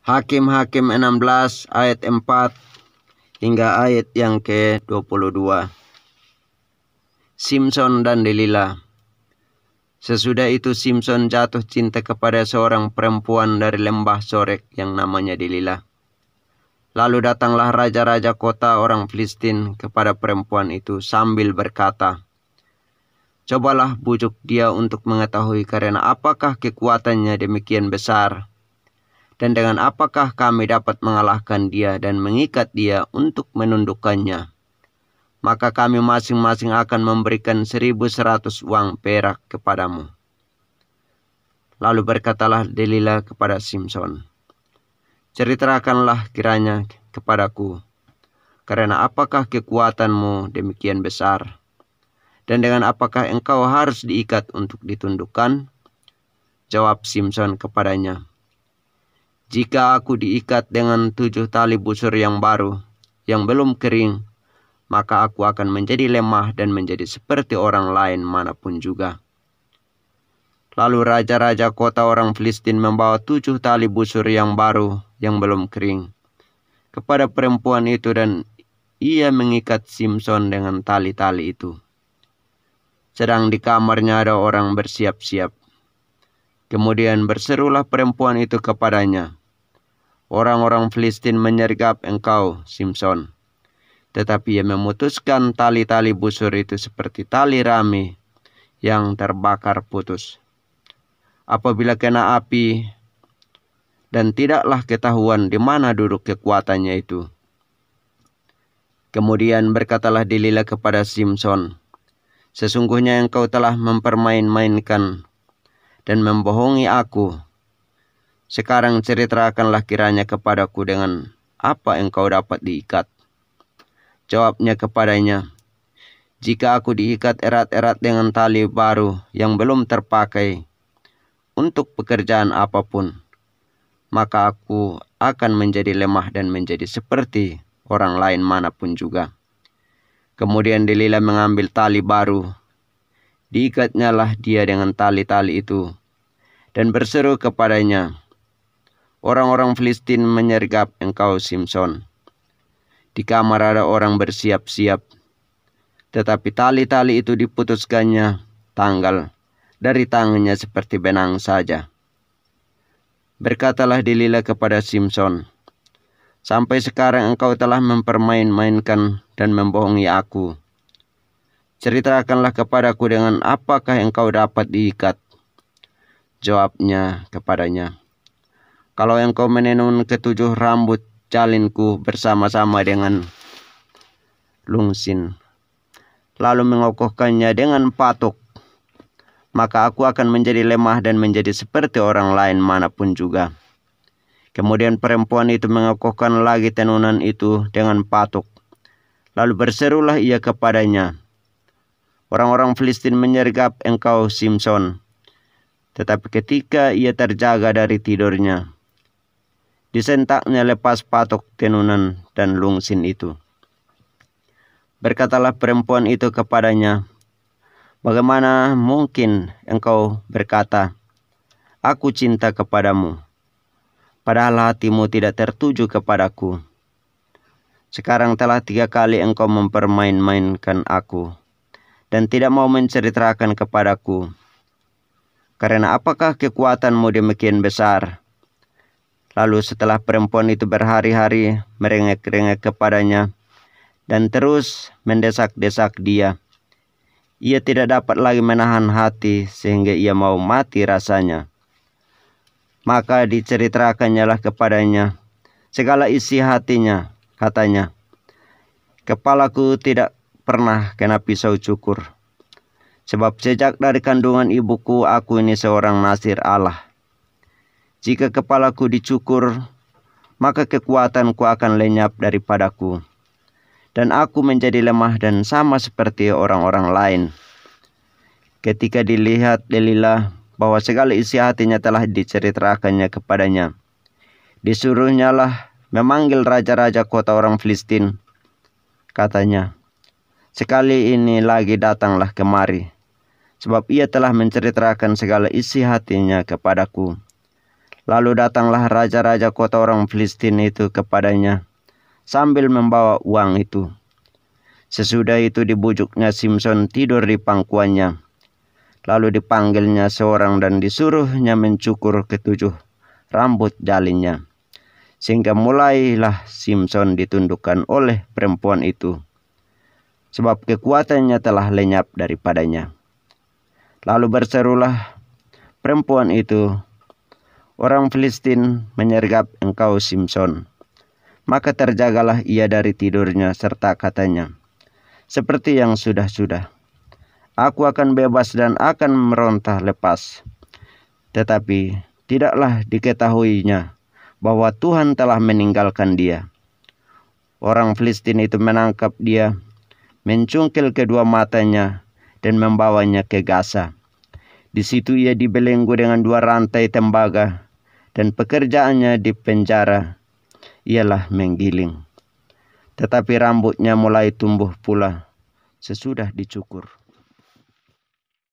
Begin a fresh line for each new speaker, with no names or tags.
Hakim-Hakim 16 ayat 4 hingga ayat yang ke-22. Simson dan Delila. Sesudah itu Simson jatuh cinta kepada seorang perempuan dari lembah Sorek yang namanya Delila. Lalu datanglah raja-raja kota orang Filistin kepada perempuan itu sambil berkata, "Cobalah bujuk dia untuk mengetahui karena apakah kekuatannya demikian besar, dan dengan apakah kami dapat mengalahkan dia dan mengikat dia untuk menundukkannya. Maka kami masing-masing akan memberikan 1.100 uang perak kepadamu." Lalu berkatalah Delila kepada Simson, "Ceritakanlah kiranya kepadaku, karena apakah kekuatanmu demikian besar, dan dengan apakah engkau harus diikat untuk ditundukkan?" Jawab Simson kepadanya, "Jika aku diikat dengan 7 tali busur yang baru, yang belum kering, maka aku akan menjadi lemah dan menjadi seperti orang lain manapun juga." Lalu raja-raja kota orang Filistin membawa 7 tali busur yang baru yang belum kering kepada perempuan itu, dan ia mengikat Simson dengan tali-tali itu. Sedang di kamarnya ada orang bersiap-siap. Kemudian berserulah perempuan itu kepadanya, "Orang-orang Filistin menyergap engkau, Simson." Tetapi ia memutuskan tali-tali busur itu seperti tali rami yang terbakar putus apabila kena api, dan tidaklah ketahuan di mana duduk kekuatannya itu. Kemudian berkatalah Delila kepada Simson, "Sesungguhnya engkau telah mempermain-mainkan dan membohongi aku. Sekarang ceritakanlah kiranya kepadaku dengan apa engkau dapat diikat." Jawabnya kepadanya, "Jika aku diikat erat-erat dengan tali baru yang belum terpakai untuk pekerjaan apapun, maka aku akan menjadi lemah dan menjadi seperti orang lain manapun juga." Kemudian Delila mengambil tali baru, diikatnyalah dia dengan tali-tali itu, dan berseru kepadanya, "Orang-orang Filistin menyergap engkau, Simson. Di kamar ada orang bersiap-siap." Tetapi tali-tali itu diputuskannya tanggal dari tangannya seperti benang saja. Berkatalah Delila kepada Simson, "Sampai sekarang engkau telah mempermain-mainkan dan membohongi aku. Ceritakanlah kepadaku dengan apakah engkau dapat diikat." Jawabnya kepadanya, "Kalau engkau menenun 7 rambut jalinku bersama-sama dengan lungsin, lalu mengokohkannya dengan patok, maka aku akan menjadi lemah dan menjadi seperti orang lain manapun juga." Kemudian perempuan itu mengokohkan lagi tenunan itu dengan patok. Lalu berserulah ia kepadanya, "Orang-orang Filistin menyergap engkau, Simson." Tetapi ketika ia terjaga dari tidurnya, disentaknya lepas patok tenunan dan lungsin itu. Berkatalah perempuan itu kepadanya, "Bagaimana mungkin engkau berkata, 'Aku cinta kepadamu,' padahal hatimu tidak tertuju kepadaku? Sekarang telah 3 kali engkau mempermain-mainkan aku, dan tidak mau menceritakan kepadaku. Karena apakah kekuatanmu demikian besar?" Lalu setelah perempuan itu berhari-hari merengek-rengek kepadanya, dan terus mendesak-desak dia, ia tidak dapat lagi menahan hati sehingga ia mau mati rasanya. Maka diceritakannya kepadanya segala isi hatinya. Katanya, "Kepalaku tidak pernah kena pisau cukur, sebab sejak dari kandungan ibuku aku ini seorang nazir Allah. Jika kepalaku dicukur, maka kekuatanku akan lenyap daripadaku, dan aku menjadi lemah dan sama seperti orang-orang lain." Ketika dilihat Delila bahwa segala isi hatinya telah diceritakannya kepadanya, disuruhnyalah memanggil raja-raja kota orang Filistin. Katanya, "Sekali ini lagi datanglah kemari, sebab ia telah menceritakan segala isi hatinya kepadaku." Lalu datanglah raja-raja kota orang Filistin itu kepadanya sambil membawa uang itu. Sesudah itu dibujuknya Simson tidur di pangkuannya. Lalu dipanggilnya seorang dan disuruhnya mencukur ketujuh rambut jalinnya. Sehingga mulailah Simson ditundukkan oleh perempuan itu, sebab kekuatannya telah lenyap daripadanya. Lalu berserulah perempuan itu, "Orang Filistin menyergap engkau Simson." Maka terjagalah ia dari tidurnya serta katanya, "Seperti yang sudah-sudah, aku akan bebas dan akan merontah lepas." Tetapi tidaklah diketahuinya bahwa Tuhan telah meninggalkan dia. Orang Filistin itu menangkap dia, mencungkil kedua matanya, dan membawanya ke Gaza. Di situ ia dibelenggu dengan 2 rantai tembaga, dan pekerjaannya di penjara ialah menggiling. Tetapi rambutnya mulai tumbuh pula sesudah dicukur.